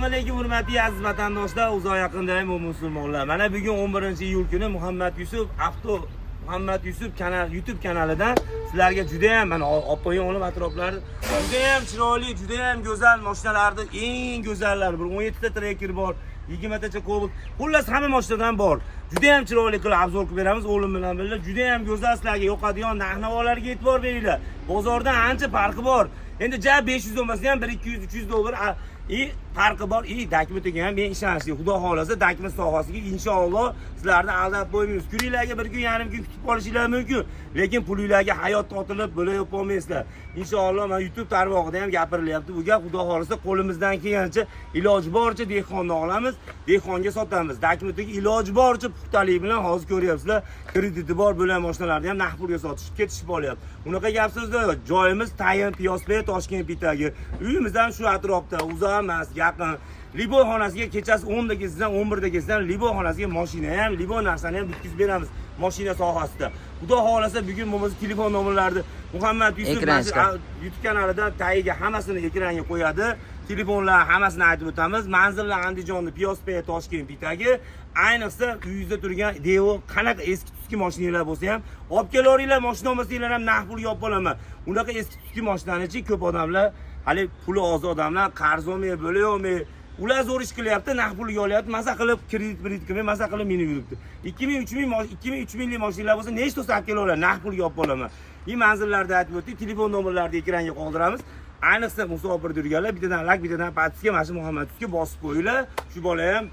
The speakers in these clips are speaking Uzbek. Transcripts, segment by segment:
alaykum hurmatli aziz vatandoshlar, uzoq yaqinda ham musulmonlar. Mana bugun 11-iyul kuni Muhammad Yusuf kanal YouTube kanalidan sizlarga juda ham mana oppoying o'g'lim atroflari juda ham chiroyli, juda ham go'zal mashinalarni eng go'zallari bir 17 ta Tracker bor, 20 tacha Cobalt. Xullas hamma mashinadan bor. Juda ham chiroyli qilib obzor qilib beramiz o'g'lim bilan birga. Juda ham go'zal sizlarga yoqadigan narx-navolarga e'tibor beringlar. Bozordan ancha farqi bor. Endi ja 500 bo'lmasa ham 1-200-300 dollar farqi bor. Dakmetiga ham men ishonchli. Xudo xolasa dakmet sohasiga inshaalloh sizlarni aldab qo'ymaymiz. Kuninglarga bir kun, yarim kun kutib qolishinglar mumkin. Lekin pulinglarga hayot totilib bo'lib qolmaysizlar. Inshaalloh mana YouTube tarmog'ida ham gapirilyapti. Bu gap Xudo xolasa qo'limizdan kelgancha iloji boricha dehqonni olamiz, dehqonga sotamiz. Dakmetiga iloji boricha puxtalik bilan hozir ko'ryapsizlar. Krediti bor bo'lgan mashinalarni ham naqd pulga sotishib ketishib qolyapti. Unaqa gap so'zlar yo'q. Joyimiz tayin Piyosbek, Toshkent bitagi. Uyimiz ham shu atrofda, uzoq emas, yaqin. Liboy xonasiga kechasi 10 da kelsangiz, 11 da kelsangiz, Liboy xonasiga mashina ham, Liboy narsani ham bitkizib beramiz mashina sohasida. Xudo xolasa bugun bo'lmasa telefon nomerlarini Muhammad Yusuf YouTube kanalida tagiga hammasini ekranga qo'yadi. Telefonlar hammasini aytib o'tamiz. Manzillar Andijonning Piyosbek, Toshkent bitagi. Ayniqsa uyingizda turgan Devo qanaqa eski tuski mashinalar bo'lsa ham olib kelaveringlar, mashina olmasanglar ham naqd pul yopib olaman. Unaqa eski tuski mashinani ko'p odamlar, hali puli oz odamlar qarz olmay, bo'la olmay, ular zo'r ish qilyapti, naqd pulga olyapti, maza qilib kredit qilmay, maza qilib meni yuribdi. 2000-3000 lik mashinalar bo'lsa nechta olib kelaverlar, naqd pulga yopib olaman. Manzillarda aytib o'tdik, telefon nomerlarini ekranga qoldiramiz. Ayniqsa musofirda yurganlar bittadan lak, bittadan patisiga mana shu Muhammad Yusufga bosib qo'yinglar. Shu bola ham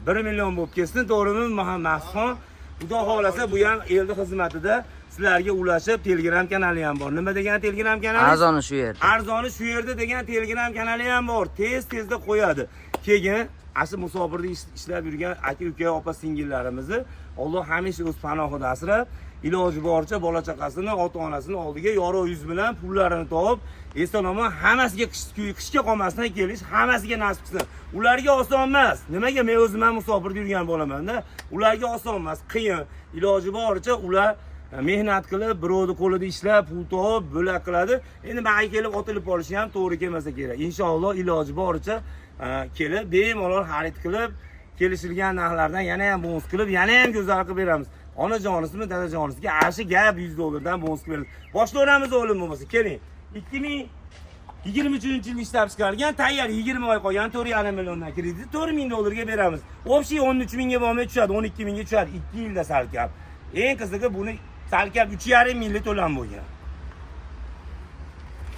1 million bo'lib ketsin, to'g'rimi Mahmudxon? Xudo xolasa bu ham elda xizmatida sizlarga ulashib Telegram kanali ham bor. Nima degan Telegram kanali? Arzoni shu yerda. Arzoni shu yerda degan Telegram kanali ham bor. Tez-tezda qo'yadi. Keyin asli musofirda ishlab yurgan aka-uka, opa-singillarimizni Alloh hamisha o'z panohida asrab, iloji boricha bola chaqasini, ota-onasini oldiga yorug' yuz bilan pullarini topib, eson-omon hammasiga qishga qolmasdan kelish, hammasiga nasib qilsin. Ularga oson emas. Nimaga? Men o'zim ham musofirda yurgan bo'laman-da. Ularga oson emas, qiyin. Iloji boricha ular mehnat qilib, birovning qo'lida ishlab, pul topib, bo'lak qiladi. Endi menga kelib otilib olishi ham to'g'ri kelmasa kerak. Inshaalloh iloji boricha kelib, bemalol xarid qilib, kelishilgan narxlardan yana ham bonus qilib, yana ham go'zal qilib beramiz. Onajonisimi, dadajonisiga ashi gap 100 dollardan bonus beramiz. Boshlayveramiz o'g'lim bo'lmasa, keling. 2023-yil ishlab chiqarilgan tayyor 20 oy qolgan 4,5 milliondan kredit 4,000 dollarga beramiz. Общий 13 mingga bo'lmay tushadi, 12 mingga tushadi 2 yilda salkab. Eng qizig'i buni salkab 3,5 minglik to'lam bo'lgan.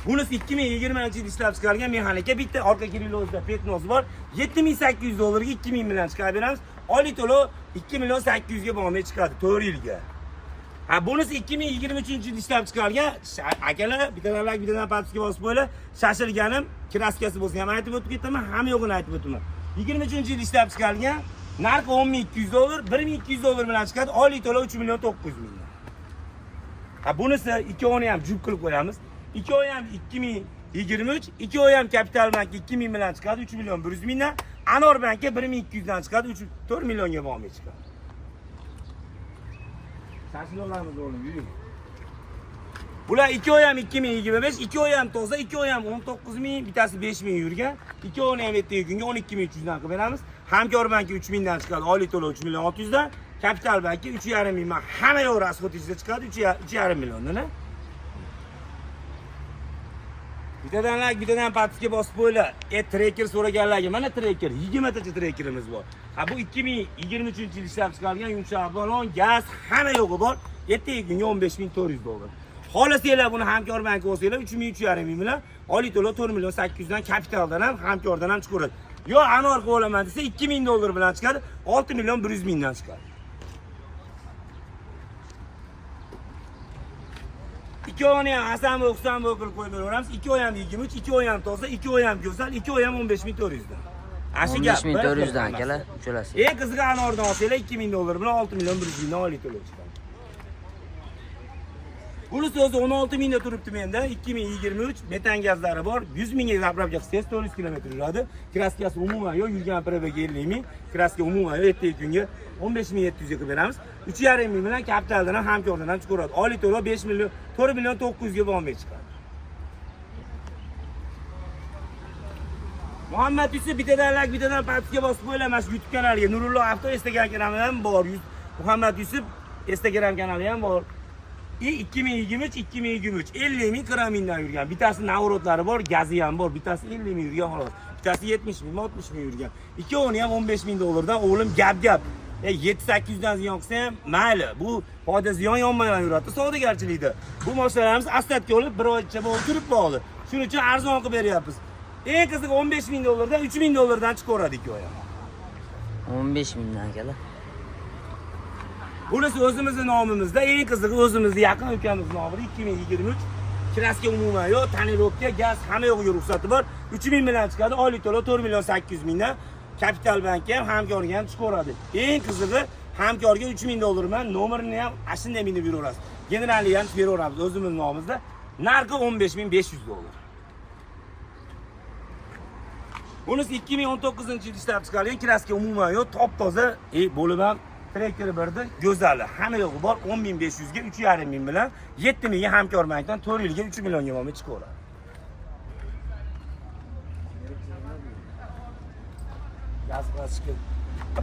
Bunisi 2020-yil ishlab chiqarilgan mexanika, bitta orqa kirilozda petnosi bor. 7800 dollarga 2000 bilan chiqarib beramiz. Oliy to'lov 2 million 800 ga bo'lmay chiqadi 4 yilga. Bunisi 2023-yil ishlab chiqarilgan. Akalar, bittadan patisiga bosib qo'yinglar. Shashilganim, kraskasi bo'lsa ham aytib o'tib ketaman, hamma yo'g'ini aytib o'taman. 23-yil ishlab chiqarilgan, narxi 10200 dollar, 1200 dollar bilan chiqadi. Oliy to'lov 3 million 900 ming. Bunisi ikkovini ham jup qilib qo'yamiz. Ikkovi ham 2023, ikkovi ham Kapital Bank 2000 bilan chiqadi, 3 million 100 mingdan. Anor Bankga 1200 dan chiqadi, 4 millionga bo'lmay chiqadi. Tashkil olamiz o'g'lim, yuring. Bular ikkovi ham 2025, ikkovi ham toza, ikkovi ham 19 ming, bittasi 5 ming yurgan. Ikkovini ham ertaga kunga 12300 dan qilib beramiz. Hamkor Bankga 3 mingdan chiqadi, oliy to'lov 3 million 600 dan. Kapital Bankga 3,5 ming, hamma yo'q rasxod ichida chiqadi, 3,5 milliondan. Bittadan patisga bosib qo'yinglar. Tracker so'raganlarga mana Tracker 20 tacha Trackerimiz bor. Bu 2023-yil ishlab chiqarilgan yumshoq balon, gaz, hamma yo'g'i bor. Ertaga kunga 15400 dollar. Xohlasanglar buni Hamkor Bankga olsanglar 3,5 ming bilan oliy to'lov 4 million 800 dan kapitaldan ham, Hamkordan ham chiqaradi. Yo Anor qilib olaman desa 2000 dollar bilan chiqadi, 6 million 100 mingdan chiqadi. Ikkovini ham Hasan va Husan qilib qo'yib beraveramiz. Ikkovi ham 23, ikkovi ham toza, ikkovi ham go'zal, ikkovi ham 15400 dan. Ashi gap 15400 dan akalar, uchalasiz. Eng qizig'i Anordan olsanglar 2000 dollar bilan 6 million 100 mingdan oliy to'lov chiqadi. Bunisi o'zi 16 mingda turibdi menda, 2023 metan gazlari bor, 100 mingga zapravka qilsangiz 400 kilometr yuradi. Kraskasi umuman yo'q, yurgan probaga 50 ming, kraska umuman yo'q, ertaga kunga 15700 ga qilib beramiz. 3,5 ming bilan kapitaldan ham Hamkordan ham chiqaradi. Oliy to'lov 5 million, 4 million 900 ga bo'lmay chiqadi. Muhammad Yusuf bittadan pastga bosib qo'yinglar mana shu YouTube kanaliga. Nurullo Avto Instagram kanali ham bor. Muhammad Yusuf Instagram kanali ham bor. 2023 50 ming kilometrdan yurgan. Bittasi navrotlari bor, gazi ham bor. Bittasi 50 ming yurgan xolos. Bittasi 70 ming, 60 ming yurgan. Ikkovini ham 15 ming dollardan o'g'lim gap. 7-800 dan ziyon qilsa ham mayli. Bu foyda ziyon yonmadan yuradi savdogarchilikda. Bu mashinalarimiz aslatga olib bir oycha bo'lib turib qoldi. Shuning uchun arzon qilib beryapmiz. Eng qizig'i 15 ming dollardan 3 ming dollardan chiqaveradi ikkovi. 15 mingdan akalar. Bunisi o'zimizning nomimizda, eng qizig'i o'zimizning yaqin ukamizning nomida 2023 kraska umuman yo'q, tonirovka, gaz hamma yo'g'iga ruxsati bor. 3 ming bilan chiqadi, oylik to'lov 4 million 800 mingdan. Kapital bankka ham hamkorga ham chiqaveradi. Eng qizig'i hamkorga 3 ming dollar bilan nomerini ham ashunday minib yuraverasiz. Generalni ham beraveramiz o'zimizning nomimizda. Narxi 15.500 dollar. Bunisi 2019-yil ishlab chiqarilgan kraska umuman yo'q, top-toza, bo'lib ham traktori birdi, go'zali. Hamma yo'g'i bor 10.500 ga 3.5 ming bilan 7 mingga hamkor bankdan 4 yilga 3 millionga olib chiqaveradi.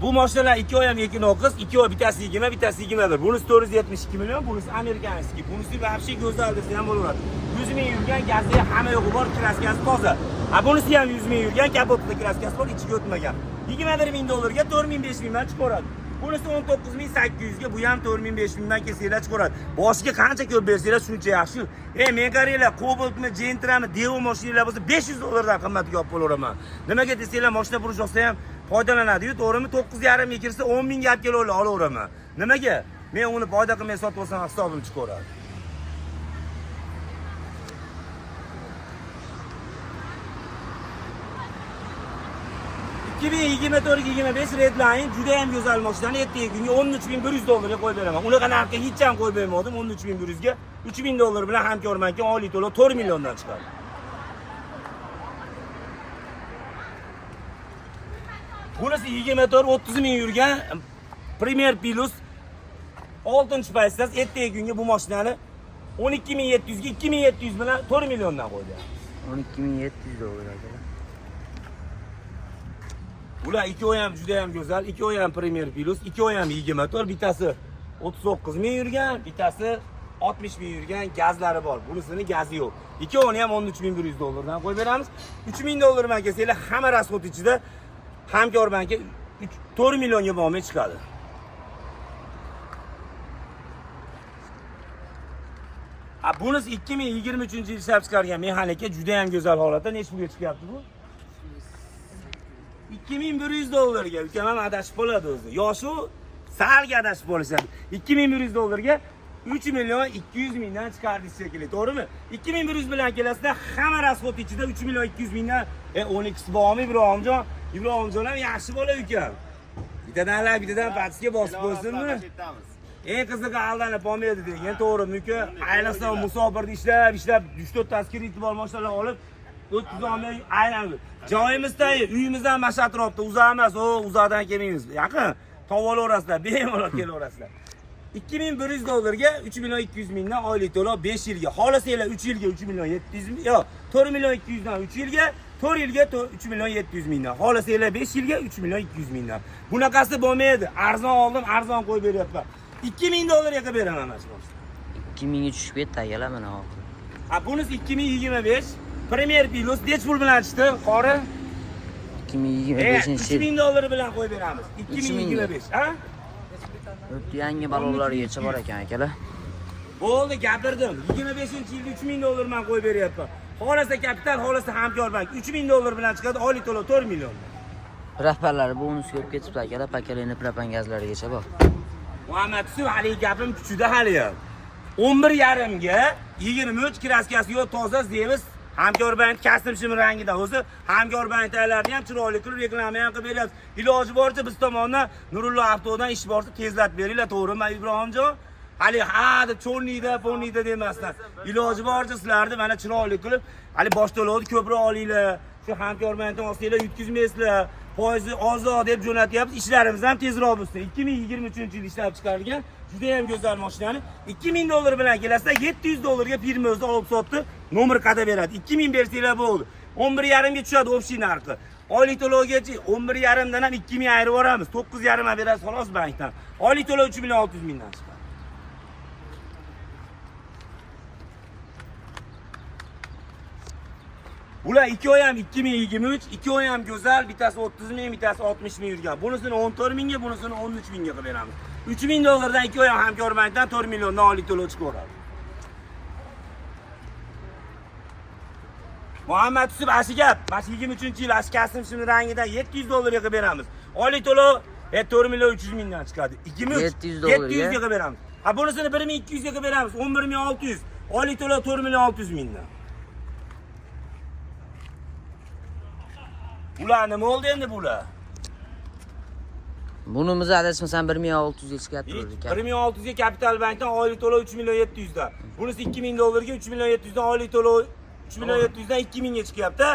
Bu mashinalar ikki oy ham ekin oqiz, ikki oy bittasi 20, bittasi 21. Bunisi 472 million, bunisi amerikanskiy. Bunisi vobshe go'zal desa ham bo'laveradi. 100 ming yurgan, gazi hamma yo'g'i bor, kraskasi toza. Bunisi ham 100 ming yurgan, kapotida kraskasi bor, ichiga o'tmagan. 21 ming dollarga 4 ming 5 mingdan chiqaradi. Bunisi 19.800 ga, bu ham 4 ming 5 mingdan kesinglar chiqaradi. Boshiga qancha ko'p bersanglar shuncha yaxshi. Men qaranglar, Cobaltmi, Gentrami, Devo mashinalar bo'lsa 500 dollardan qimmatga olib qo'yaveraman. Nimaga desanglar, mashina purish olsa ham foydalanadi-yu, to'g'rimi? 9.5 ga kirsa 10 ming gap kela olaveraman. Nimaga? Men uni foyda qilmay sotib olsam hisobim chiqaradi. Gibi 24-25 Redline juda ham go'zal mashinani ertaga kunga 13.100 dollarga qo'yib beraman. Unaqa narxga hech ham qo'yib bermadim. 13.100 ga 3.000 dollar bilan hamkormanki oylik to'lov 4 milliondan chiqadi. Bunisi 24-30 ming yurgan Premier Plus 6-paysiz ertaga kunga bu mashinani 12.700 ga 2.700 bilan 4 milliondan qo'ydi. 12.700 dollar akalar. Ular ikkovi ham juda ham go'zal, ikkovi ham Premier Plus, ikkovi ham 24, bittasi 39 ming yurgan, bittasi 60 ming yurgan, gazlari bor. Bunisini gazi yo'q. Ikkovini ham 13.100 dollardan qo'yib beramiz. 3 ming dollar bilan kelsanglar, hamma rasxod ichida hamkor bankka 4 millionga bo'lmay chiqadi. Bunisi 2023-yil ishlab chiqargan mexanika juda ham go'zal holatda. Nech pulga chiqyapti bu? 2100 dollarga. Ukam ham adashib qoladi o'zi. Yoshi salga adashib qolishadi. 2100 dollarga 3 million 200 mingdan chiqardingiz shekilli, to'g'rimi? 2100 bilan kelasizda hamma rasxod ichida 3 million 200 mingdan 12 bormi Ibrohimjon? Ibrohimjon ham yaxshi bola ukam. Bittadan pastga bosib qo'ysinmi? Eng qizig'i aldanib qolmaydi degan, to'g'rimi uka? Ayniqsa musofirda ishlab 3-4 tasi kredit bor mashinalar olib o'tkazolmay aylanib. Joyimizda, uyimiz ham mana atrofda, uzoq emas, uzoqdan kelmaymiz. Yaqin. Tovolaverasizlar, bemalol kelaverasizlar. 2100 dollarga 3 million 200 mingdan oylik to'lov 5 yilga. Xohlasanglar 3 yilga 3 million 700 ming, yo'q, 4 million 200 dan 3 yilga, 4 yilga 3 million 700 mingdan. Xohlasanglar 5 yilga 3 million 200 mingdan. Bunaqasi bo'lmaydi. Arzon oldim, arzon qo'yib beryapman. 2000 dollarga qilib beraman mana shu. 2000 ga tushib ketdi akalar mana hozir. Bunisi 2025 Premier Plus nech pul bilan chiqdi? Qori 2025-yil 3000 dollar bilan qo'yib beramiz. 2025, ha? Yangi balonlargacha bor ekan akalar. Bo'ldi, gapirdim. 25-yilda 3000 dollar bilan qo'yib beryapman. Xolasa kapital, xolasa hamkor bank 3000 dollar bilan chiqadi, oylik to'lov 4 million. Rahbarlari bonus ko'p ketibdi akalar, pakalini propan gazlarigacha bor. Muhammad Yusuf hali gapim kuchida hali ham. 11.5 ga 23 kraskasi yo'q, toza zevis. Hamkor bank kastim shim rangida o'zi, hamkor banklarni ham chiroyli qilib reklama ham qilib beryapti. Iloji boricha biz tomondan Nurullo Avtodan ish borsa tezlatib beringlar, to'g'rimi Ibrohimjon? Hali deb cho'rniyda, po'rniyda demasdan. Iloji boricha sizlarni mana chiroyli qilib, hali bosh to'lovni ko'proq olinglar. Shu hamkor bankdan olsanglar yutkazmaysizlar. Foizi ozod deb jo'natyapmiz. Ishlarimiz ham tezroq bo'lsin. 2023-yil ishlab chiqarilgan juda ham go'zal mashinani 2000 dollar bilan kelasizlar, 700 dollarga firma o'zi olib sotdi. Nomer qada beradi. 2000 bersanglar bo'ldi. 11.5 ga tushadi общий narxi. Oylik to'lovgacha 11,5 dan ham 2000 ayirib yuboramiz. 9,5 ga berasiz xolos bankdan. Oylik to'lov 3,600,000 dan chiqadi. Bular ikki oy ham 2023, ikki oy ham go'zal, bittasi 30 ming, bittasi 60 ming yurgan. Bunisini 14 mingga, bunisini 13 mingga qilib beramiz. 3000 dollardan ikki oy ham hamkor bankdan 4 milliondan oylik to'lov chiqaveradi. Muhammad Yusuf Ashigap, mana 23-yil Ashkasim shuni rangidan 700 dollarga qilib beramiz. Oylik to'lov 4 million 300 mingdan chiqadi. 23 700 dollarga 700 ga qilib beramiz. Ha bunisini 1200 ga qilib beramiz. 11600. Oylik to'lov 4 million 600 mingdan. Bular nima bo'ldi endi bular? Bunimiz adashmasam 1600 ga chiqyapti ekan. 1600 ga Kapital bankdan oylik to'lov 3 million 700 dan. Bunisi 2000 dollarga 3 million 700 dan oylik to'lov 3 million 700 dan 2000 ga chiqyapti.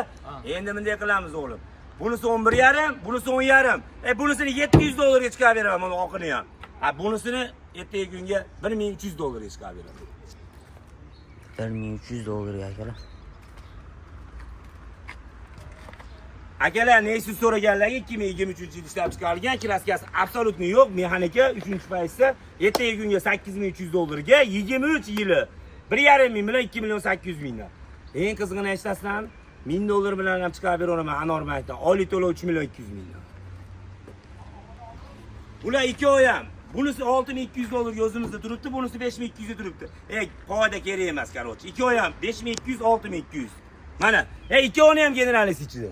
Endi bunday qilamiz o'g'lim. Bunisi 11,5, bunisi 10,5. Bunisini 700 dollarga chiqarib beraman mana oqini ham. Ha bunisini ertaga kunga 1300 dollarga chiqarib beraman. 1300 dollarga akalar. Akalar neysiz so'raganlarga 2023-yil ishlab chiqarilgan kraskasi absolutni yo'q, mexanika 3-paytda ertaga kunga 8300 dollarga 23 yili 1,5 ming bilan 2 million 800 mingdan. Eng qizig'ini aytsasan, 1000 dollar bilan ham chiqarib beraman Anor bankdan. Oylik to'lov 3 million 200 mingdan. Bular ikki oy ham. Bunisi 6200 dollarga o'zimizda turibdi, bunisi 5200 ga turibdi. Qoida kerak emas, qarochi. Ikki oy ham 5200, 6200. Mana, ikki oyni ham generalist ichida.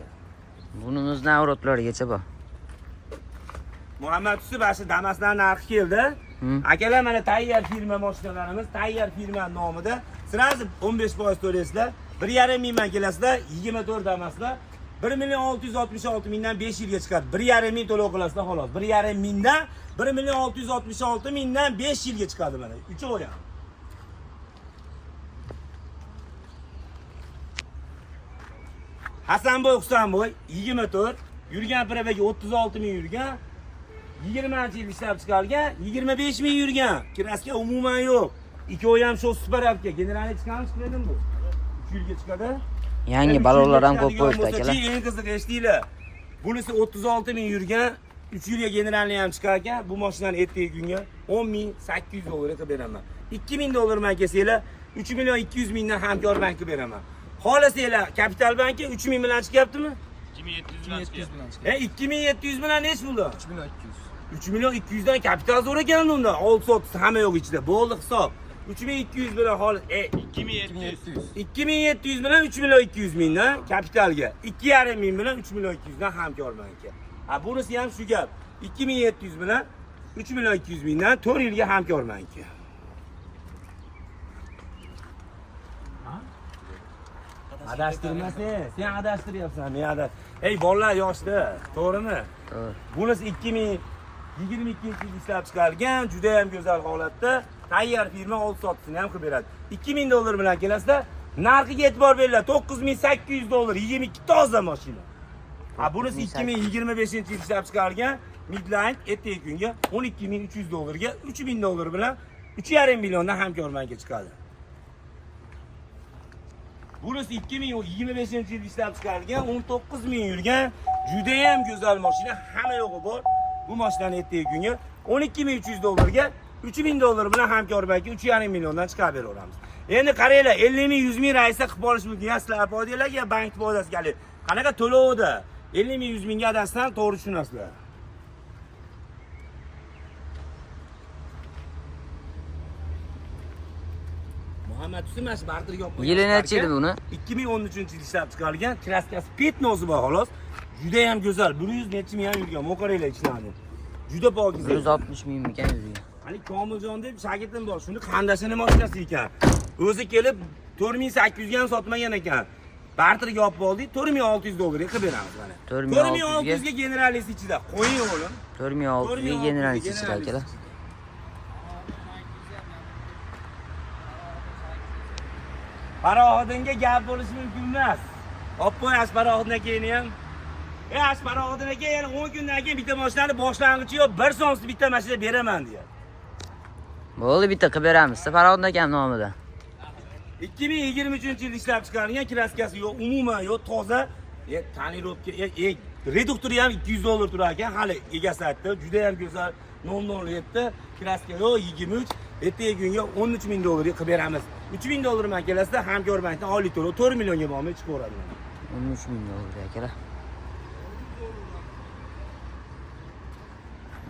Bunimiz navrotlargacha bor. Muhammad Yusuf ashi Damas'dan narxi keldi. Akalar mana tayyor firma mashinalarimiz, tayyor firma nomida. Sirazi 15% to'laysizlar. 1,5 mingdan kelasizlar, 24 Damas'lar. 1,666 mingdan 5 yilga chiqadi. 1,5 ming to'lov qilasizlar xolos. 1,5 mingdan 1,666 mingdan 5 yilga chiqadi mana. 3 oy ham. Hasanboy Husanboy 24, yurgan probagi 36 ming yurgan, 20-yil ishlab chiqargan, 25 ming yurgan. Kraska umuman yo'q. Ikki oy ham shu super apga generalni chiqaradimi bu? 3 yilga chiqadi. Yangi balonlar ham ko'p qo'yibdi akalar. Eng qiziq eshitdinglar. Bunisi 36 ming yurgan, 3 yilga generalni ham chiqargan. Bu mashinani ertaga kunga 10,800 dollarga qilib beraman. 2000 dollar man kelsanglar, 3 million 200 mingdan hamkor bankka beraman. Xohlasanglar Kapital banki 3000 bilan chiqyaptimi? 2700 bilan chiqyapti. 2700 bilan nech pulda? 3200. 3 million 200 dan kapital zo'r ekan unda. 6 soat hamma yo'q ichida. Bo'ldi hisob. 3200 bilan xolos 2700. 2700 bilan 3 million 200 mingdan kapitalga, 2,5 ming bilan 3 million 200 dan hamkor banki. Ha bunisi ham shu gap. 2700 bilan 3 million 200 mingdan 4 yilga hamkor banki. Adashtirmasang, sen adashtiryapsan, men adash. Bolalar yoshda, to'g'rimi? To'g'ri. Bunisi 2022-yil ishlab chiqarilgan, juda ham go'zal holatda, tayyor firma 6 soatini ham qilib beradi. 2000 dollar bilan kelasizlar, narxiga e'tibor beringlar. 9800 dollar, 22 toza mashina. Ha, bunisi 2025-yil ishlab chiqarilgan Midline ertaga kunga 12300 dollarga, 3000 dollar bilan 3,5 milliondan hamkor bankiga chiqadi. Bunisi 2025-yil ishlab chiqarilgan, 19 ming yurgan, juda ham go'zal mashina, hamma yo'g'i bor. Bu mashinani ertaga kunga 12300 dollarga, 3000 dollar bilan hamkor banki 3,5 milliondan chiqarib beraveramiz. Endi qaranglar, 50 ming, 100 ming raisda qilib olish mumkin. Sizlar foydalarga bank foydasi keladi. Qanaqa to'lovda? 50 ming, 100 mingga adashsan, to'g'ri tushunasizlar. Muhammad Yusuf barterga olib qo'ygan. Yili necha edi buni? 2013-yil ishlab chiqarilgan, kraskasi petnozi bor xolos. Juda ham go'zal. 100 necha ming ham yurgan, mo'qaranglar ichlarini. Juda pokiza. 160 ming ekan yurgan. Hani Komiljon deb shagirdim bor. Shuni qandashini mashinasi ekan. O'zi kelib 4800 ga ham sotmagan ekan. Barterga olib oldik, 4600 dollarga qilib beramiz mana. 4600 ga generalist ichida. Qo'ying o'g'lim. 4600 ga generalist ichida akalar. Paroxodinga gap bo'lishi mumkin emas. Olib qo'yasiz paroxoddan keyin ham. Paroxoddan keyin yana 10 kundan keyin bitta mashinani boshlang'ichi yo'q, 1 so'msiz bitta mashina beraman deyapti. Bo'ldi, bitta qilib beramiz. Farhodin akam nomidan. 2023-yil ishlab chiqarilgan kraskasi yo'q, umuman yo'q, toza. Tonirovka, Reduktori ham 200 dollar turar ekan. Hali egasi aytdi, juda ham go'zal. 007 kraska yo'q 23. Ertaga kunga 13 ming dollarga qilib beramiz. 3 ming dollar bilan kelasizda hamkorbankdan oylik to'lov 4 millionga bormay chiqaveradi. 13 ming dollar akalar.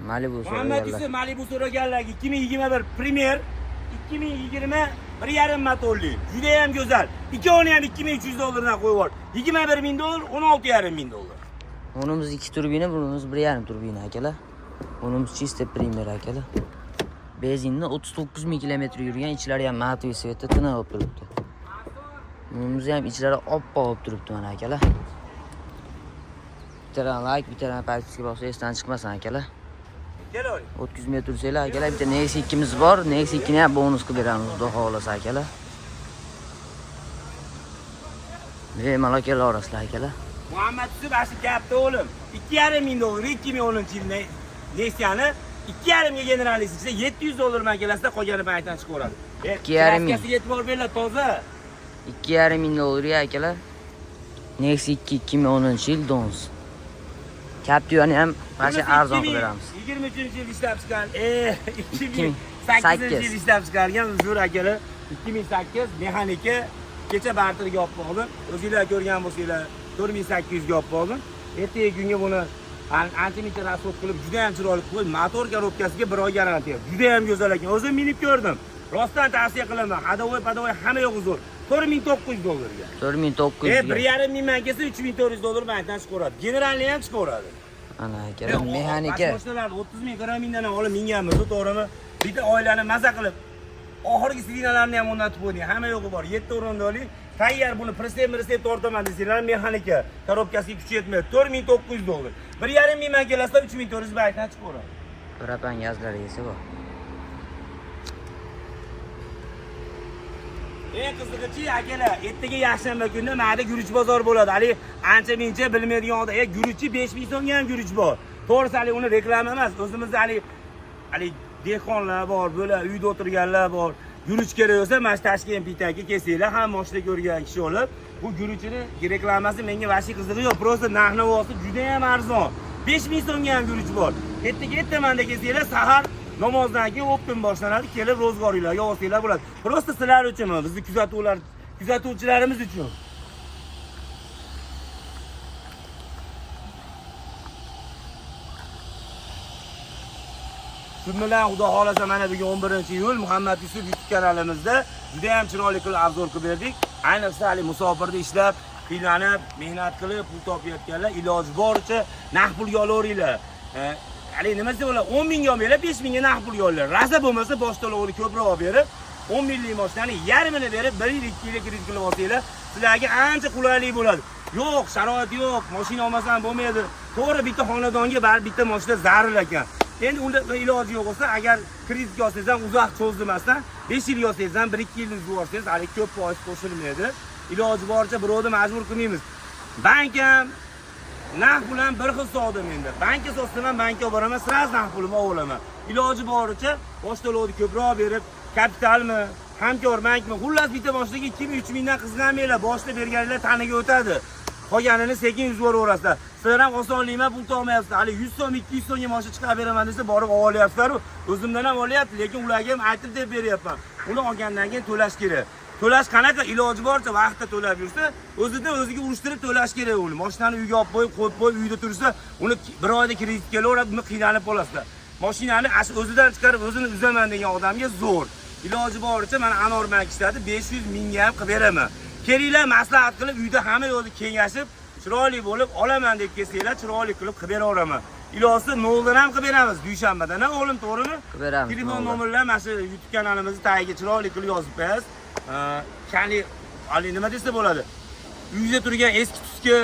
Malibu Muhammad Yusuf Malibu so'raganlarga 2021 Premier 2020 1,5 motorli. Juda ham go'zal. Ikkovini ham 2300 dollardan qo'yib yubordi. 21 ming dollar, 16,5 ming dollar. Unimiz 2 turbina, bunimiz 1,5 turbina akalar. Unimiz chista Premier akalar. Benzinni 39 ming kilometr yurgan, ichlari ham matviy svetda tiniq olib turibdi. Bunimiz ham ichlari oppoq olib turibdi mana akalar. Bitta like, bitta podpiska bossa esdan chiqmasin akalar. Keling. O'tkazmay tursanglar akalar, bitta Nexus 2miz bor. Nexus 2ni ham bonus qilib beramiz, xudo xolasa akalar. Bemalol kelaverasizlar akalar. Muhammad Yusuf ashi gapda o'g'lim. 2,5 ming dollar 2010-yilda Nexia'ni 2,5 ga generalisiga 700 dollar bilan kelasizda qolgani bankdan chiqaveradi. 2,5 ming. Kraskasiga e'tibor beringlar toza. 2,5 ming dollarga akalar. Nexus 2 2010-yil Dons. Captiva'ni ham mana arzon qilib beramiz. 23-yil ishlab chiqqan. 2008-yil ishlab chiqargan zo'r akalar. 2008 mexanika kecha barterga olib qoldim. O'zingizlar ko'rgan bo'lsanglar 4800 ga olib qoldim. Ertaga kunga buni antimeter rasxod qilib juda ham chiroyli qilib motor korobkasiga 1 oy garantiya. Juda ham go'zal ekan. O'zim minib ko'rdim. Rostdan tavsiya qilaman. Hadovoy, hamma yo'q zo'r. 4900 dollarga. 4900 ga. 1,5 ming man kelsa 3400 dollar bankdan chiqaveradi. Generalni ham chiqaveradi. Ana akalar, mexanika. Mashinalar 30 ming, 40 mingdan ham olib minganmiz, to'g'rimi? Bitta oilani maza qilib oxirgi sidinalarni ham o'rnatib qo'ydik. Hamma yo'qi bor. 7 o'rinli. Tayyor buni presteb tortaman desanglar, mexanika korobkasiga kuchi yetmaydi. 4900 dollar. 1,5 ming man kelsa 3400 bankdan chiqaveradi. Propan gazlari esa bor. Eng qizig'ichi akalar, ertaga yakshanba kuni ma'da guruch bozor bo'ladi. Hali ancha-muncha bilmaydigan odam, guruchchi 5000 so'mga ham guruch bor. To'g'risi hali uni reklama emas. O'zimizda hali dehqonlar bor, bo'la uyda o'tirganlar bor. Guruch kerak bo'lsa, mana Toshkent pitaki kelsanglar, ham moshina ko'rgan kishi olib, bu guruchini reklamasi menga vashi qizig'i yo'q. Prosta narx-navosi juda ham arzon. 5000 so'mga ham guruch bor. Ertaga ertamanda kelsanglar, sahar namozdan keyin o'pin boshlanadi, kelib ro'zg'oringlarga olsanglar bo'ladi. Prosta sizlar uchun, bizni kuzatuvchilarimiz uchun. Shu bilan xudo xolasa mana bugun 11-iyul Muhammad Yusuf YouTube kanalimizda juda ham chiroyli qilib obzor qilib berdik. Ayniqsa hali musofirda ishlab, qiynalib, mehnat qilib pul topayotganlar iloji boricha naqd pulga olaveringlar. Hali nima deyaptilar? 10 mingga olmaylar, 5 mingga naqd pulga olinglar. Raza bo'lmasa bosh to'lovini ko'proq berib, 10 minglik mashinani yarmini berib, 1 yil 2 yilga kredit qilib olsanglar, sizlarga ancha qulaylik bo'ladi. Yo'q, sharoit yo'q, mashina olmasam bo'lmaydi. To'g'ri, bitta xonadonga baribir bitta mashina zarur ekan. Endi unda iloji yo'q bo'lsa, agar kreditga olsangiz ham uzoq cho'zdirmasdan 5 yilga olsangiz ham 1-2 yilni yuborsangiz, hali ko'p foiz qo'shilmaydi. Iloji boricha birovni majbur qilmaymiz. Bank ham naqd bilan bir xil savdo menda. Bankka so'zsam ham bankka boraman, sraz naqd pulimni olaman. Iloji boricha bosh to'lovni ko'proq berib, kapitalmi, hamkor bankmi, xullas bitta boshiga 2-3 mingdan qizg'anmanglar, boshda berganinglar taniga o'tadi. Qolganini sekin yuzaverasizlar. Sizlar ham osonlikma pul topmayapsizlar. Hali 100 so'm, 200 so'mga mashina chiqarib beraman desa, borib olyapsizlar. O'zimdan ham olyapti, lekin ularga ham aytib deb beryapman. Uni olgandan keyin to'lash kerak. To'lash qanaqa? Iloji boricha vaqtda to'lab yursa, o'ziga urishtirib to'lash kerak uni. Mashinani uyga olib qo'yib uyda tursa, uni bir oyda kredit kelaveradi, uni qiynalib qolasizlar. Mashinani o'zidan chiqarib o'zini uzaman degan odamga zo'r. Iloji boricha mana Anor bank ishladi, 500 mingga ham qilib beraman. Kelinglar, maslahat qilib, uyda hamma yo'lda kengashib, chiroyli bo'lib olaman deb kelsanglar, chiroyli qilib beraveraman. Ilosi noldan ham qilib beramiz dushanbadan, o'g'lim, to'g'rimi? Qilib beramiz. Telefon nomerlar mana shu YouTube kanalimizni tagiga chiroyli qilib yozib qo'yasiz. Hali nima desa bo'ladi? Uyda turgan eski tuski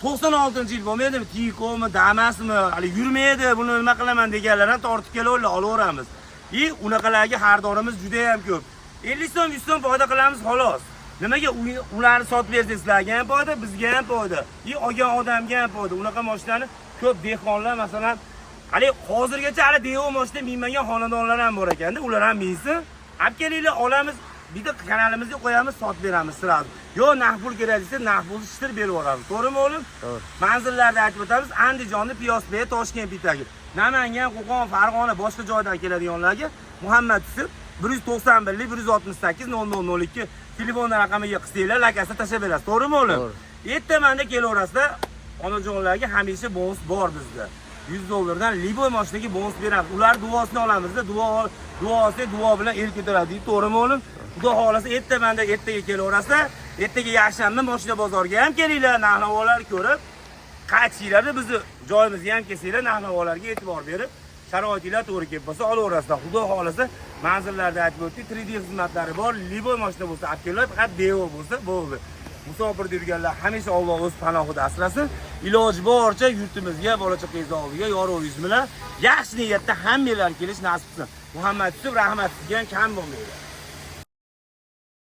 96-yil bo'lmaydimi? Tikomi, Damasmi, hali yurmaydi, buni nima qilaman deganlar ham tortib kelaverlar, olaveramiz. Unaqalarga xaridorimiz juda ham ko'p. 50 so'm, 100 so'm foyda qilamiz xolos. Nimaga ularni sotib bersanglar, sizlarga ham foyda, bizga ham foyda. Olgan odamga ham foyda. Unaqa mashinani ko'p dehqonlar, masalan, hali hozirgacha hali devo mashina minmagan xonadonlar ham bor ekanda, ular ham minsin. Olib kelinglar, olamiz. Bitta kanalimizga qo'yamiz, sotib beramiz sizlarga. yo naqd pul kerak desa naqd pul ishtirib berib yuboramiz. To'g'rimi o'g'lim? To'g'ri. Manzillarni aytib o'tamiz. Andijonda Piyosbek, Toshkent bitagi. Namangan, Qo'qon, Farg'ona boshqa joydan keladiganlarga Muhammad Yusuf 191 168 0002 telefon raqamiga qilsanglar, lakasini tashlab berasiz. To'g'rimi o'g'lim? To'g'ri. Ertamanda kelaverasizda onajonlarga hamisha bonus bor bizda. $100 Liboy mashinaga bonus beramiz. Ular duosini olamizda, duo bilan el ko'taradi. To'g'rimi o'g'lim? Xudo xolasa ertamanda ertaga kelaverasizlar. Ertaga yakshanba mashina bozoriga ham kelinglar, narx-navolar ko'rib, qaytishinglarni bizni joyimizga ham kelsanglar, narx-navolarga e'tibor berib, sharoitinglar to'g'ri kelib bo'lsa olaverasizlar. Xudo xolasa manzillarda aytib o'tdik, 3D xizmatlari bor. Liboy mashina bo'lsa, olib kelib, faqat beva bo'lsa bo'ldi. Musofirda yurganlar hamisha Alloh o'z panohida asrasin. Iloji boricha yurtimizga, bola-chaqangiz oldiga yorug'ingiz bilan yaxshi niyatda hammalar kelish nasib qilsin. Muhammad Yusuf rahmat sizga ham kam bo'lmaydi.